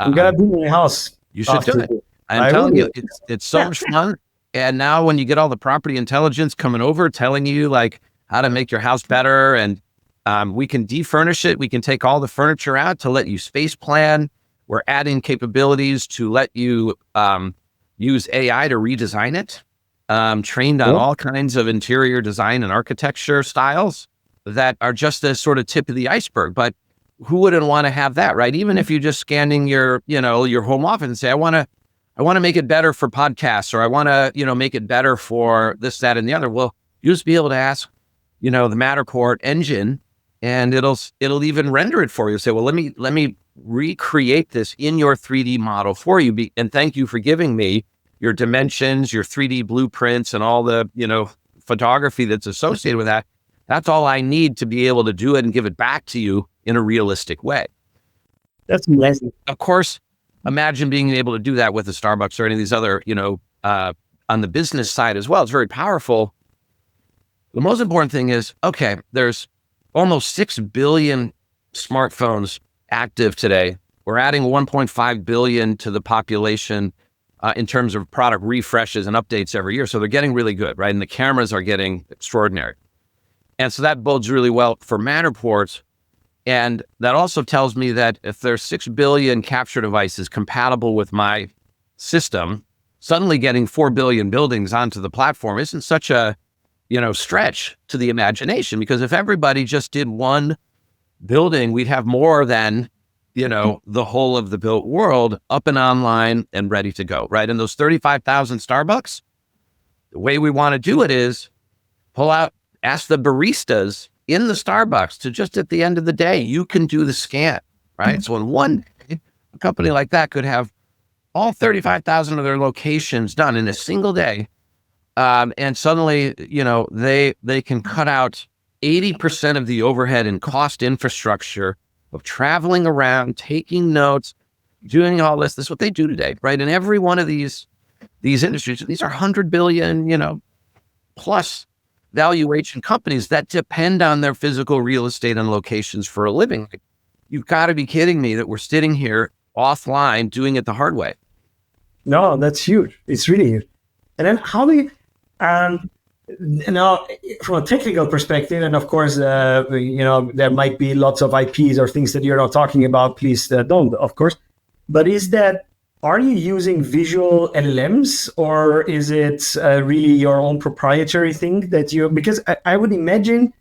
You gotta be in a house. You should do it. I'm telling you, it's so much fun. And now when you get all the property intelligence coming over, telling you like how to make your house better, and we can defurnish it. We can take all the furniture out to let you space plan. We're adding capabilities to let you use AI to redesign it. Trained on all kinds of interior design and architecture styles that are just the sort of tip of the iceberg. But who wouldn't want to have that, right? Even if you're just scanning your home office and say, I want to make it better for podcasts, or I want to, make it better for this, that, and the other. Well, you'll just be able to ask, the Matterport engine, and it'll even render it for you. Say, well, let me recreate this in your 3D model for you. And thank you for giving me your dimensions, your 3D blueprints, and all the, photography that's associated with that. That's all I need to be able to do it and give it back to you in a realistic way. That's amazing. Of course, imagine being able to do that with a Starbucks or any of these other, on the business side as well. It's very powerful. The most important thing is, okay, there's almost 6 billion smartphones active today. We're adding 1.5 billion to the population in terms of product refreshes and updates every year. So they're getting really good, right? And the cameras are getting extraordinary. And so that bodes really well for Matterport. And that also tells me that if there's 6 billion capture devices compatible with my system, suddenly getting 4 billion buildings onto the platform isn't such a, stretch to the imagination. Because if everybody just did one building, we'd have more than, the whole of the built world up and online and ready to go, right? And those 35,000 Starbucks, the way we want to do it is ask the baristas in the Starbucks to just at the end of the day, you can do the scan, right? So in one day, a company like that could have all 35,000 of their locations done in a single day. And suddenly, they can cut out 80% of the overhead and cost infrastructure of traveling around, taking notes, doing all this. This is what they do today, right? And every one of these industries, these are 100 billion, plus valuation companies that depend on their physical real estate and locations for a living. You've got to be kidding me that we're sitting here offline doing it the hard way. No, that's huge. It's really huge. And then how do you, now from a technical perspective, and of course, there might be lots of IPs or things that you're not talking about. Please don't, of course. But are you using visual LLMs, or is it really your own proprietary thing because I would imagine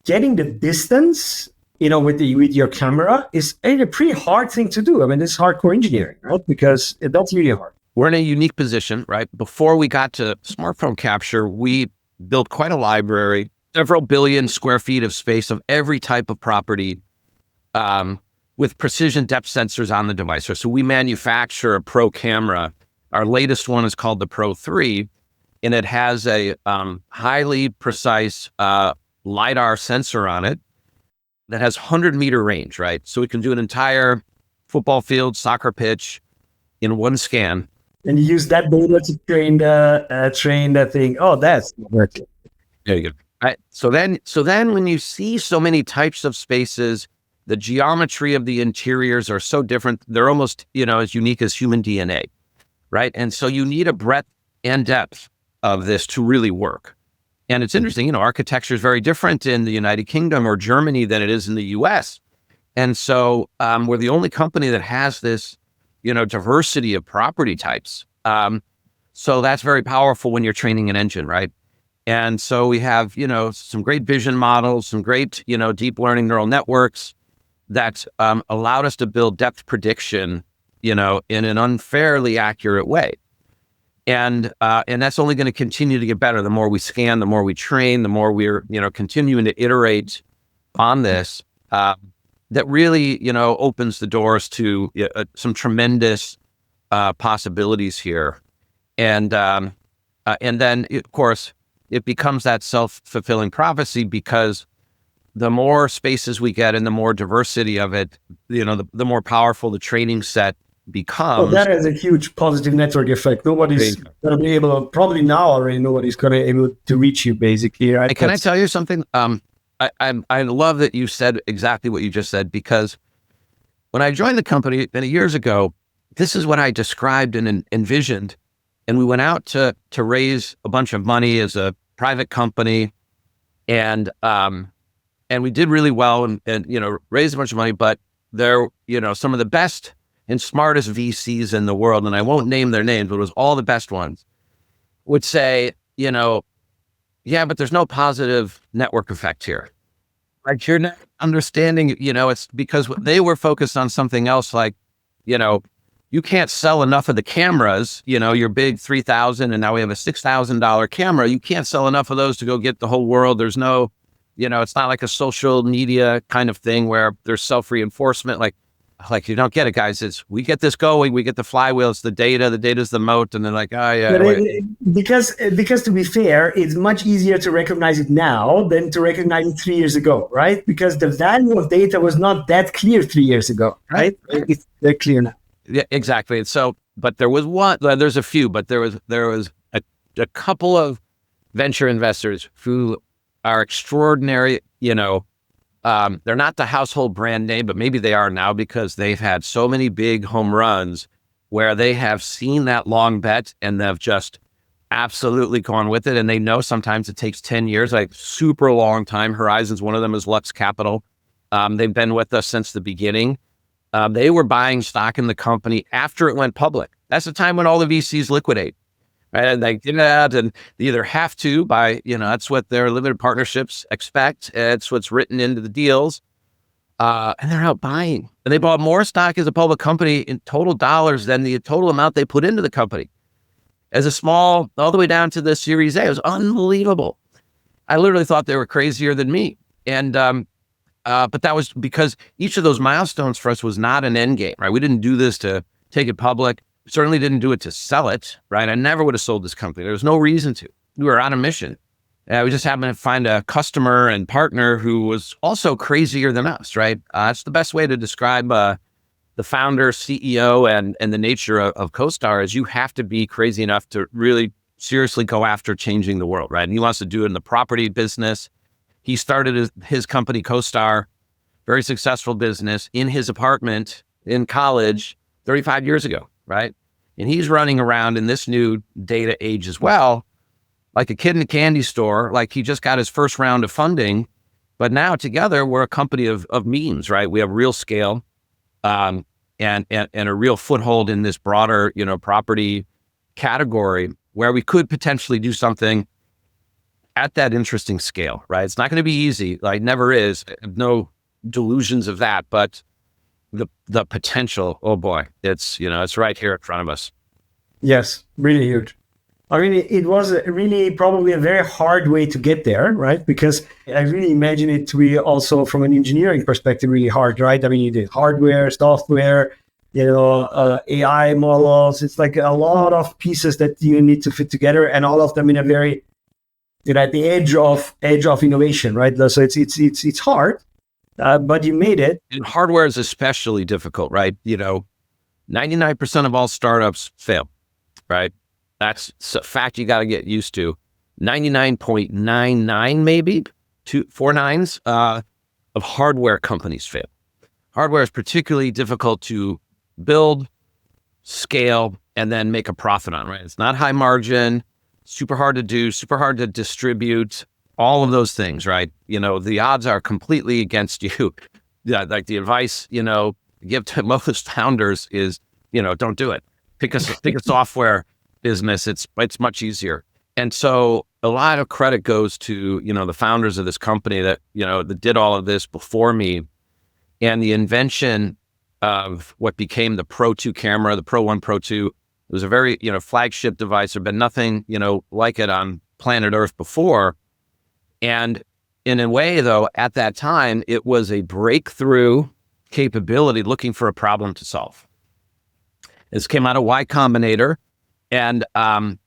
getting the distance, with your camera is a pretty hard thing to do. I mean, it's hardcore engineering, right? Because that's really hard. We're in a unique position, right? Before we got to smartphone capture, we built quite a library, several billion square feet of space of every type of property, with precision depth sensors on the device. So we manufacture a Pro camera. Our latest one is called the Pro 3, and it has a highly precise LiDAR sensor on it that has 100-meter range, right? So it can do an entire football field, soccer pitch in one scan. And you use that data to train that thing. Oh, that's working. There you go. Right. So then when you see so many types of spaces, the geometry of the interiors are so different. They're almost, as unique as human DNA, right? And so you need a breadth and depth of this to really work. And it's interesting, architecture is very different in the United Kingdom or Germany than it is in the US. And so we're the only company that has this, diversity of property types. So that's very powerful when you're training an engine, right? And so we have, some great vision models, some great, deep learning neural networks that allowed us to build depth prediction, in an unfairly accurate way. And that's only going to continue to get better. The more we scan, the more we train, the more we're, continuing to iterate on this that really, opens the doors to some tremendous possibilities here. And then, of course, it becomes that self-fulfilling prophecy, because the more spaces we get and the more diversity of it, the more powerful the training set becomes. That has a huge positive network effect. Nobody's going to be able to, probably now already, nobody's going to be able to reach you, basically. Right? Hey, can I tell you something? I love that you said exactly what you just said, because when I joined the company many years ago, this is what I described and envisioned. And we went out to raise a bunch of money as a private company, and we did really well, and raised a bunch of money. But there, some of the best and smartest VCs in the world, and I won't name their names, but it was all the best ones, would say, yeah, but there's no positive network effect here. Like, you're not understanding, it's because they were focused on something else, like, you can't sell enough of the cameras, your big 3,000, and now we have a $6,000 camera. You can't sell enough of those to go get the whole world. There's no, it's not like a social media kind of thing where there's self-reinforcement. Like you don't get it, guys. It's, we get this going, we get the flywheel, it's the data's the moat, and they're like, oh yeah. Because to be fair, it's much easier to recognize it now than to recognize it 3 years ago, right? Because the value of data was not that clear 3 years ago, right? It's very clear now. Yeah, exactly. And so, but there was there's a few, but there was a couple of venture investors who are extraordinary, they're not the household brand name, but maybe they are now, because they've had so many big home runs where they have seen that long bet and they've just absolutely gone with it. And they know sometimes it takes 10 years, like super long time horizons. One of them is Lux Capital. They've been with us since the beginning. They were buying stock in the company after it went public. That's the time when all the VCs liquidate. Right? And they get that, and they either have to by, that's what their limited partnerships expect. It's what's written into the deals. And they're out buying. And they bought more stock as a public company in total dollars than the total amount they put into the company. As a small, all the way down to the Series A. It was unbelievable. I literally thought they were crazier than me. And but that was because each of those milestones for us was not an end game, right? We didn't do this to take it public. Certainly didn't do it to sell it, right? I never would have sold this company. There was no reason to. We were on a mission. We just happened to find a customer and partner who was also crazier than us, right? It's the best way to describe the founder, CEO, and the nature of CoStar is you have to be crazy enough to really seriously go after changing the world, right? And he wants to do it in the property business. He started his company, CoStar, very successful business, in his apartment in college 35 years ago. Right. And he's running around in this new data age as well, like a kid in a candy store, like he just got his first round of funding. But now together we're a company of means, right? We have real scale and a real foothold in this broader, property category where we could potentially do something at that interesting scale, right? It's not going to be easy, like never is, no delusions of that, but the potential, oh boy, it's, it's right here in front of us. Yes, really huge. I mean, it was really probably a very hard way to get there, right? Because I really imagine it to be also from an engineering perspective really hard, right? I mean, you did hardware, software, AI models. It's like a lot of pieces that you need to fit together, and all of them in a very, at the edge of innovation, right? So it's hard. But you made it. And hardware is especially difficult, right? 99% of all startups fail, right? That's a fact you got to get used to. 99.99 maybe, 4 nines of hardware companies fail. Hardware is particularly difficult to build, scale, and then make a profit on, right? It's not high margin, super hard to do, super hard to distribute. All of those things, right? The odds are completely against you. Yeah, like the advice, give to most founders is, don't do it. Pick a software business. It's much easier. And so a lot of credit goes to, the founders of this company that, that did all of this before me, and the invention of what became the Pro 2 camera, the Pro 1, Pro 2. It was a very, flagship device. There'd been nothing, like it on planet Earth before. And in a way, though, at that time, it was a breakthrough capability looking for a problem to solve. This came out of Y Combinator, and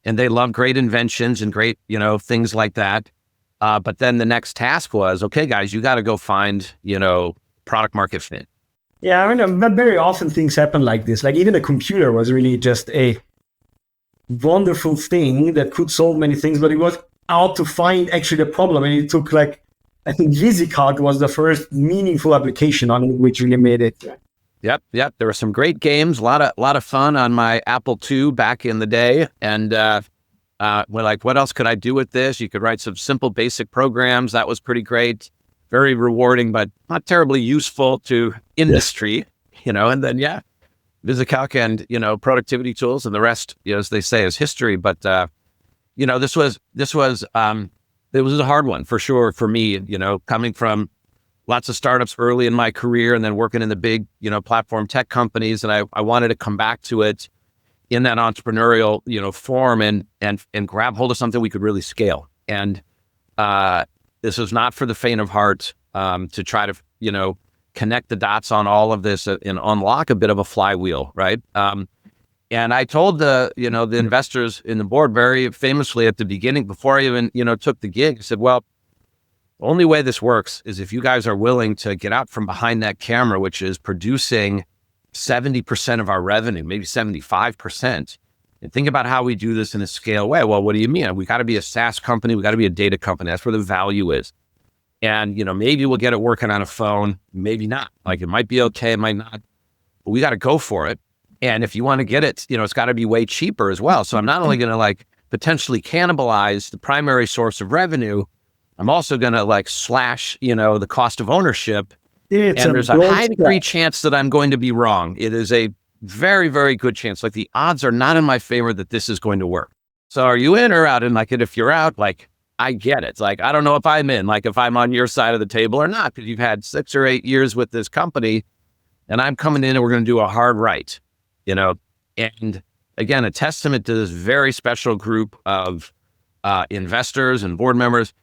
they love great inventions and great, things like that. But then the next task was, okay, guys, you got to go find, product market fit. Yeah, I mean, but very often things happen like this. Like even a computer was really just a wonderful thing that could solve many things, but it was out to find actually the problem. And it took I think VisiCalc was the first meaningful application on which really made it. Yep. There were some great games, a lot of fun on my Apple II back in the day. And we're like, what else could I do with this? You could write some simple basic programs. That was pretty great. Very rewarding, but not terribly useful to industry, and then, VisiCalc and, productivity tools and the rest, as they say, is history. But, this was it was a hard one for sure for me, coming from lots of startups early in my career and then working in the big, platform tech companies. And I wanted to come back to it in that entrepreneurial, form and grab hold of something we could really scale. And, this was not for the faint of heart, to try to, connect the dots on all of this and unlock a bit of a flywheel, right? And I told the investors in the board very famously at the beginning, before I even, took the gig, I said, well, the only way this works is if you guys are willing to get out from behind that camera, which is producing 70% of our revenue, maybe 75%. And think about how we do this in a scale way. Well, what do you mean? We got to be a SaaS company. We got to be a data company. That's where the value is. And, maybe we'll get it working on a phone, maybe not. Like it might be okay, it might not, but we got to go for it. And if you want to get it, it's got to be way cheaper as well. So I'm not only going to potentially cannibalize the primary source of revenue, I'm also going to slash, the cost of ownership. And there's a high degree chance that I'm going to be wrong. It is a very, very good chance. The odds are not in my favor that this is going to work. So are you in or out? And if you're out, I get it. I don't know if I'm in, if I'm on your side of the table or not, because you've had 6 or 8 years with this company and I'm coming in and we're going to do a hard right, and again, a testament to this very special group of investors and board members,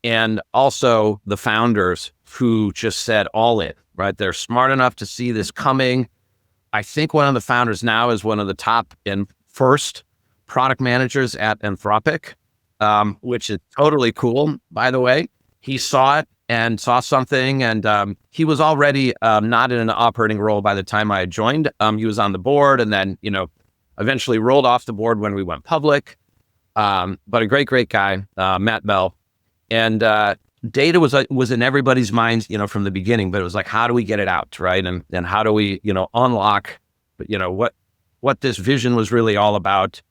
and also the founders who just said all in, right? They're smart enough to see this coming. I think one of the founders now is one of the top and first product managers at Anthropic, which is totally cool, by the way. He saw it and saw something, and he was already not in an operating role by the time I joined. He was on the board and then, eventually rolled off the board when we went public. But a great guy, Matt Bell. And data was in everybody's minds, from the beginning, but it was how do we get it out, right? And how do we, unlock, what this vision was really all about,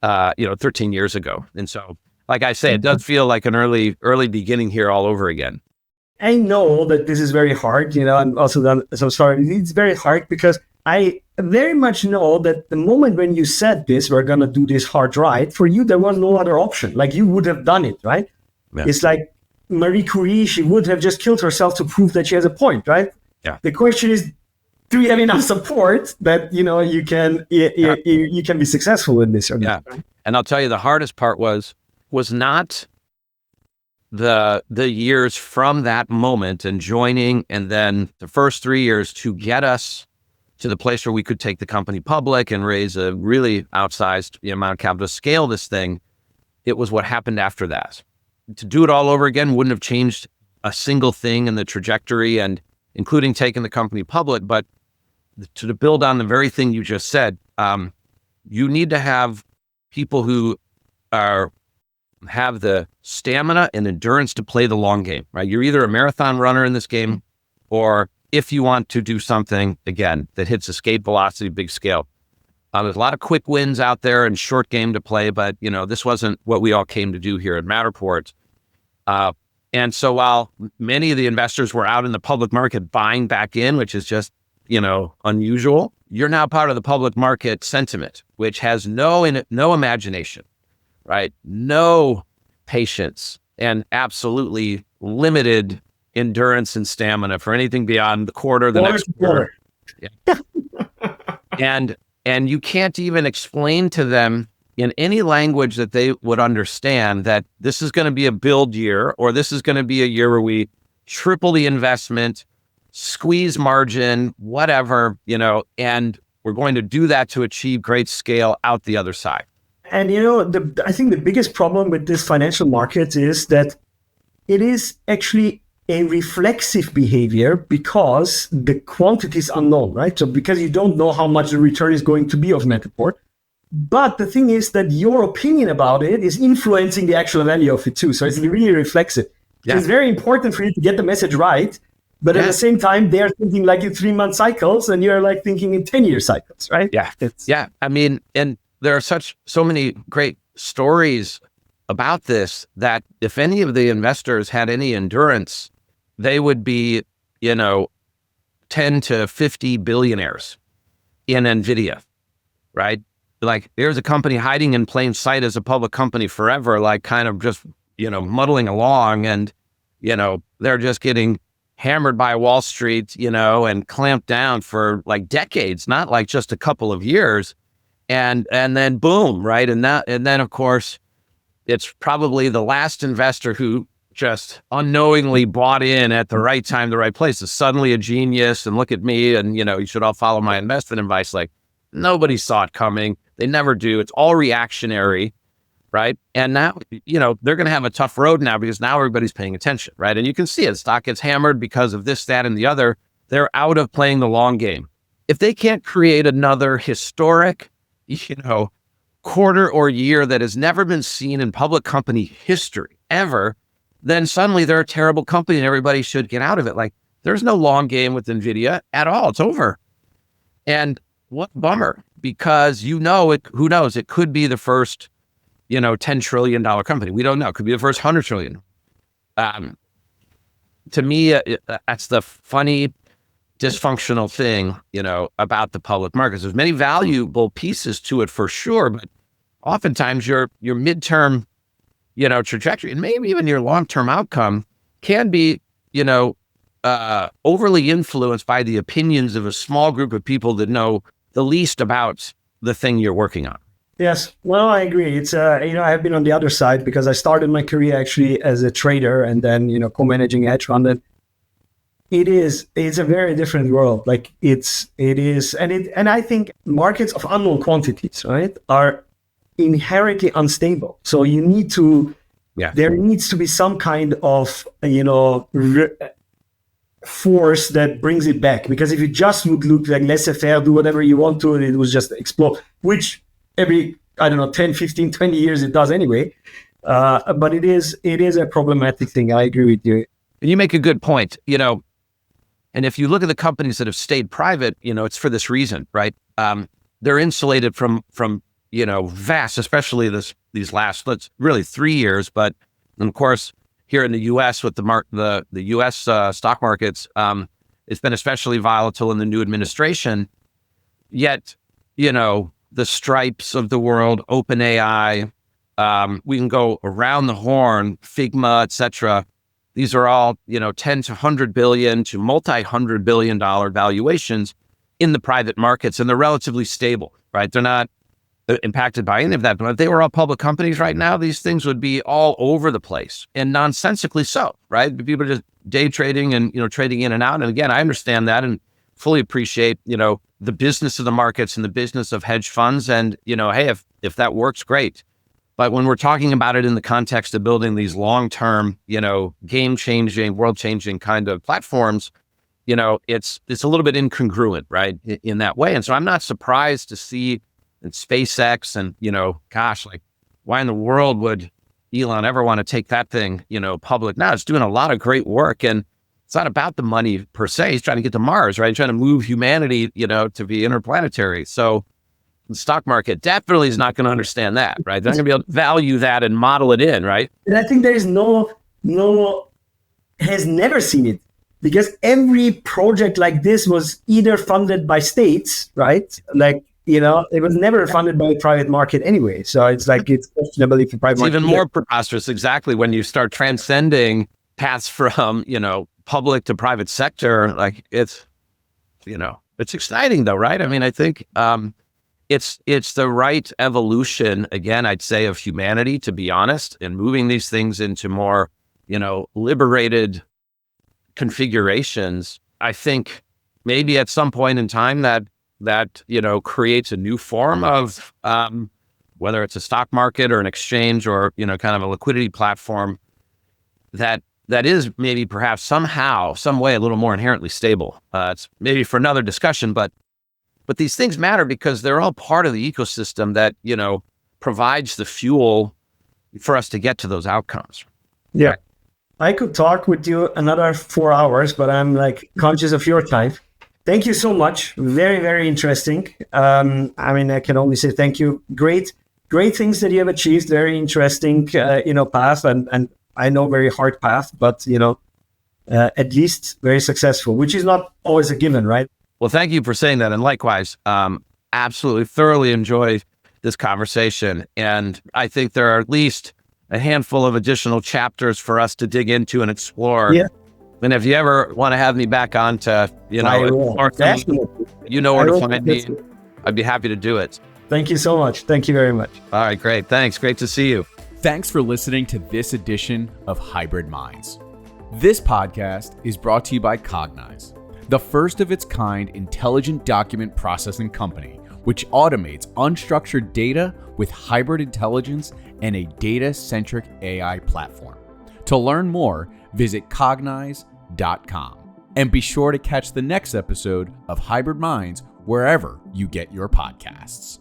13 years ago. And so, like I say, it does feel like an early beginning here all over again. I know that this is very hard, I'm also so sorry. It's very hard because I very much know that the moment when you said this, we're going to do this hard right, for you, there was no other option. You would have done it, right? Yeah. It's like Marie Curie, she would have just killed herself to prove that she has a point, right? Yeah. The question is, do you have enough support that, you can be successful in this or not? Right? And I'll tell you, the hardest part was not the years from that moment and joining, and then the first 3 years to get us to the place where we could take the company public and raise a really outsized amount of capital to scale this thing. It was what happened after that. To do it all over again wouldn't have changed a single thing in the trajectory, and including taking the company public. But to build on the very thing you just said, you need to have people who have the stamina and endurance to play the long game, right? You're either a marathon runner in this game, or if you want to do something, again, that hits escape velocity, big scale. There's a lot of quick wins out there and short game to play, but this wasn't what we all came to do here at Matterport. And so while many of the investors were out in the public market buying back in, which is just, unusual, you're now part of the public market sentiment, which has no imagination, right? No patience, and absolutely limited endurance and stamina for anything beyond the quarter, the next quarter. Yeah. And you can't even explain to them in any language that they would understand that this is going to be a build year, or this is going to be a year where we triple the investment, squeeze margin, whatever, and we're going to do that to achieve great scale out the other side. And I think the biggest problem with this financial market is that it is actually a reflexive behavior because the quantity is unknown, right? So because you don't know how much the return is going to be of Matterport. But the thing is that your opinion about it is influencing the actual value of it too. So it's really reflexive. Yeah. It's very important for you to get the message right. But at the same time, they're thinking like in 3-month cycles and you're like thinking in 10-year cycles, right? Yeah. I mean, and there are so many great stories about this that if any of the investors had any endurance, they would be, 10 to 50 billionaires in NVIDIA, right? Like there's a company hiding in plain sight as a public company forever, like kind of just, muddling along and, they're just getting hammered by Wall Street, and clamped down for like decades, not like just a couple of years. And then boom, right? And then of course, it's probably the last investor who just unknowingly bought in at the right time, the right place is suddenly a genius. And look at me. And, you should all follow my investment advice. Like nobody saw it coming. They never do. It's all reactionary, right? And now, they're going to have a tough road now because now everybody's paying attention, right? And you can see it. Stock gets hammered because of this, that, and the other. They're out of playing the long game. If they can't create another historic, quarter or year that has never been seen in public company history ever, then suddenly they're a terrible company and everybody should get out of it. Like there's no long game with NVIDIA at all. It's over. And what a bummer, because who knows? It could be the first, $10 trillion company. We don't know. It could be the first 100 trillion. To me, that's the funny, dysfunctional thing, about the public markets. There's many valuable pieces to it for sure, but oftentimes your midterm, trajectory and maybe even your long-term outcome can be, overly influenced by the opinions of a small group of people that know the least about the thing you're working on. Yes, well, I agree. It's I have been on the other side because I started my career actually as a trader and then co-managing a hedge fund. And it's a very different world. Like it is, and I think markets of unknown quantities, right, are inherently unstable. So you need to, there needs to be some kind of force that brings it back. Because if you just would look like laissez-faire, do whatever you want to, it would just explode. Which every 10, 15, 20 years it does anyway. But it is a problematic thing. I agree with you. You make a good point. And if you look at the companies that have stayed private, it's for this reason, right? They're insulated from vast, especially these last, really 3 years. But of course, here in the U.S. with the U.S. Stock markets, it's been especially volatile in the new administration. Yet, the Stripes of the world, OpenAI, we can go around the horn, Figma, etc. These are all, 10 to 100 billion to multi-$100 billion valuations in the private markets, and they're relatively stable, right? They're not impacted by any of that. But if they were all public companies right now, these things would be all over the place, and nonsensically so, right? People are just day trading and, trading in and out. And again, I understand that and fully appreciate, the business of the markets and the business of hedge funds. And, hey, if that works, great. But when we're talking about it in the context of building these long-term, game-changing, world-changing kind of platforms, it's a little bit incongruent, right, in that way. And so I'm not surprised to see in SpaceX and, like, why in the world would Elon ever want to take that thing, public? Now it's doing a lot of great work, and it's not about the money per se. He's trying to get to Mars, right? He's trying to move humanity, to be interplanetary. So the stock market definitely is not going to understand that, right? They're not going to be able to value that and model it in, right? And I think there is has never seen it, because every project like this was either funded by states, right? Like, it was never funded by a private market anyway. So it's like, it's questionable if the private market. It's even more preposterous, exactly, when you start transcending paths from, public to private sector. Like it's exciting though, right? I mean, I think, it's the right evolution, again, I'd say, of humanity, to be honest, and moving these things into more, liberated configurations. I think maybe at some point in time that creates a new form of whether it's a stock market or an exchange or kind of a liquidity platform that is maybe perhaps somehow, some way, a little more inherently stable. It's maybe for another discussion, but these things matter because they're all part of the ecosystem that provides the fuel for us to get to those outcomes. Yeah. Right? I could talk with you another 4 hours, but I'm conscious of your time. Thank you so much. Very, very interesting. I can only say thank you. Great things that you have achieved. Very interesting, path, and I know very hard path, but at least very successful, which is not always a given, right? Well, thank you for saying that, and likewise, absolutely thoroughly enjoyed this conversation, and I think there are at least a handful of additional chapters for us to dig into and explore. Yeah. And if you ever want to have me back on to, explore things, where to find me, I'd be happy to do it. Thank you so much. Thank you very much. All right, great. Thanks. Great to see you. Thanks for listening to this edition of Hybrid Minds. This podcast is brought to you by Cognize, the first of its kind intelligent document processing company, which automates unstructured data with hybrid intelligence and a data-centric AI platform. To learn more, visit cognize.com. And be sure to catch the next episode of Hybrid Minds wherever you get your podcasts.